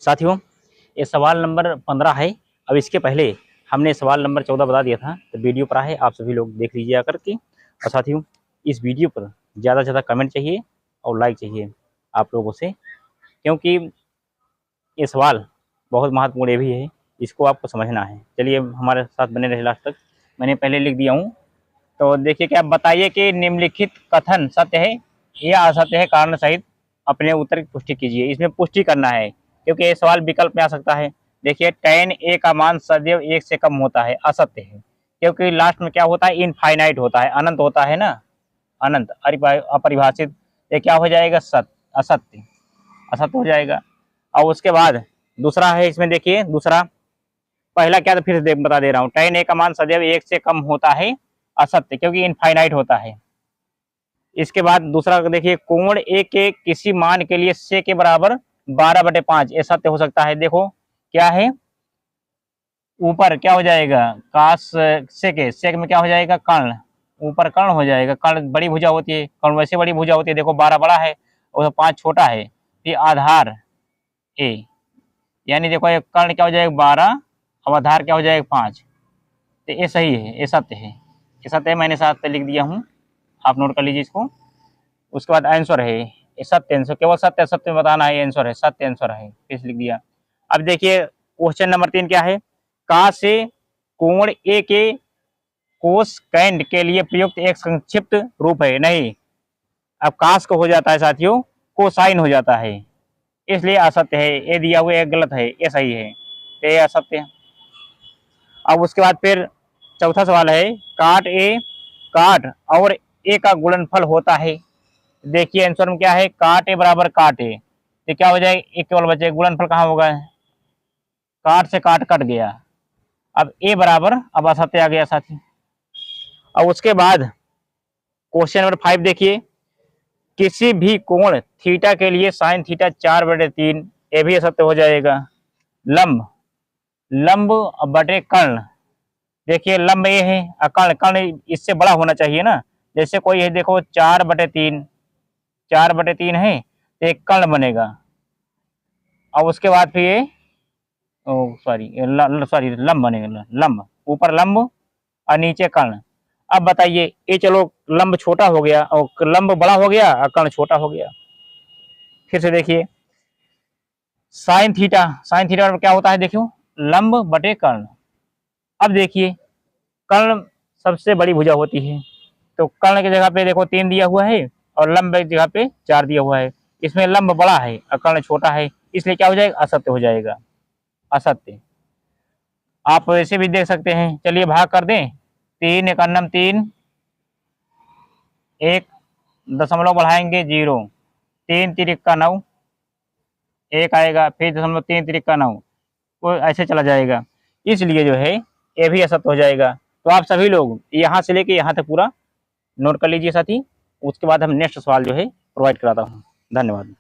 साथियों, ये सवाल नंबर 15 है। अब इसके पहले हमने सवाल नंबर 14 बता दिया था, तो वीडियो पर है, आप सभी लोग देख लीजिए आकर के। और साथियों, इस वीडियो पर ज़्यादा से ज़्यादा कमेंट चाहिए और लाइक चाहिए आप लोगों से, क्योंकि ये सवाल बहुत महत्वपूर्ण भी है, इसको आपको समझना है। चलिए हमारे साथ बने रहे लास्ट तक। मैंने पहले लिख दिया हूँ, तो देखिए क्या बताइए कि निम्नलिखित कथन सत्य है या असत्य है, कारण सहित अपने उत्तर की पुष्टि कीजिए। इसमें पुष्टि करना है, क्योंकि ये सवाल विकल्प में आ सकता है। देखिए tan a का मान सदैव 1 से कम होता है, असत्य है, क्योंकि लास्ट में क्या होता है, इनफाइनाइट होता है, अनंत होता है ना, अनंत अपरिभाषित। ये क्या हो जाएगा, असत्य, असत्य हो जाएगा। और उसके बाद दूसरा है, इसमें देखिए दूसरा, पहला क्या था फिर से बता दे रहा हूँ, tan a का मान सदैव 1 से कम होता है, असत्य, क्योंकि इनफाइनाइट होता है। इसके बाद दूसरा देखिए, कोण ए के किसी मान के लिए से के बराबर 12/5, ये सत्य हो सकता है। देखो क्या है, ऊपर क्या हो जाएगा, काश से में क्या हो जाएगा, कर्ण, ऊपर कर्ण हो जाएगा। कर्ण बड़ी भुजा होती है, कर्ण वैसे बड़ी भुजा होती है। देखो 12 बड़ा है और 5 छोटा है, फिर आधार ए, यानी देखो ये कर्ण क्या हो जाएगा 12 और आधार क्या हो जाएगा 5। तो ये सही है, ये सत्य है, ये सत्य है। मैंने साथ लिख दिया हूँ, आप नोट कर लीजिए इसको। उसके बाद आंसर है ये सत्य आंसर, केवल सत्य सत्य बताना है, आंसर है सत्य आंसर है, इस लिख दिया। अब देखिए क्वेश्चन नंबर 3 क्या है, का से कोण ए के कोसकेंड के लिए प्रयुक्त एक संक्षिप्त रूप है। नहीं, अब कास को हो जाता है साथियों, कोसाइन हो जाता है, इसलिए असत्य है। ये दिया हुआ एक गलत है, ये सही है, तो ये असत्य है। अब उसके बाद फिर चौथा सवाल है, काट ए काट और ए का गुणनफल होता है। देखिए आंसर में क्या है, काट ए बराबर काट ए, तो क्या हो जाएगा, एक केवल बचे, गुणनफल कहाँ होगा, काट से काट कट गया। अब ए बराबर, अब असत्य आ गया साथी। अब उसके बाद क्वेश्चन नंबर 5 देखिए, किसी भी कोण थीटा के लिए साइन थीटा 4/3, ये भी असत्य हो जाएगा। लंब, लंब बटे कर्ण, देखिए लंब ये है, कर्ण, कर्ण इससे बड़ा होना चाहिए ना। जैसे कोई है, देखो 4/3, 4/3 है, तो एक कर्ण बनेगा। और उसके बाद फिर ये सॉरी लंब बनेगा, लंब, ऊपर लंब और नीचे कर्ण। अब बताइए, ये चलो लंब छोटा हो गया और लंब बड़ा हो गया और कर्ण छोटा हो गया। फिर से देखिए साइन थीटा, साइन थीटा क्या होता है, देखियो लंब बटे कर्ण। अब देखिए कर्ण सबसे बड़ी भुजा होती है, तो कर्ण की जगह पे देखो 3 दिया हुआ है और लंब की जगह पे 4 दिया हुआ है। इसमें लंब बड़ा है और कर्ण छोटा है, इसलिए क्या हो जाएगा, असत्य हो जाएगा, असत्य। आप वैसे भी देख सकते हैं, चलिए भाग कर दें, 3 एकन्नम 3, 1 दशमलव बढ़ाएंगे 0, 3 तिरिक्का 9, 1 आएगा, फिर दशमलव 3 तिरिक्का 9, वो ऐसे चला जाएगा, इसलिए जो है ये भी असत्य हो जाएगा। तो आप सभी लोग यहाँ से लेके यहाँ तक पूरा नोट कर लीजिए साथी। उसके बाद हम नेक्स्ट सवाल जो है प्रोवाइड कराता हूँ। धन्यवाद।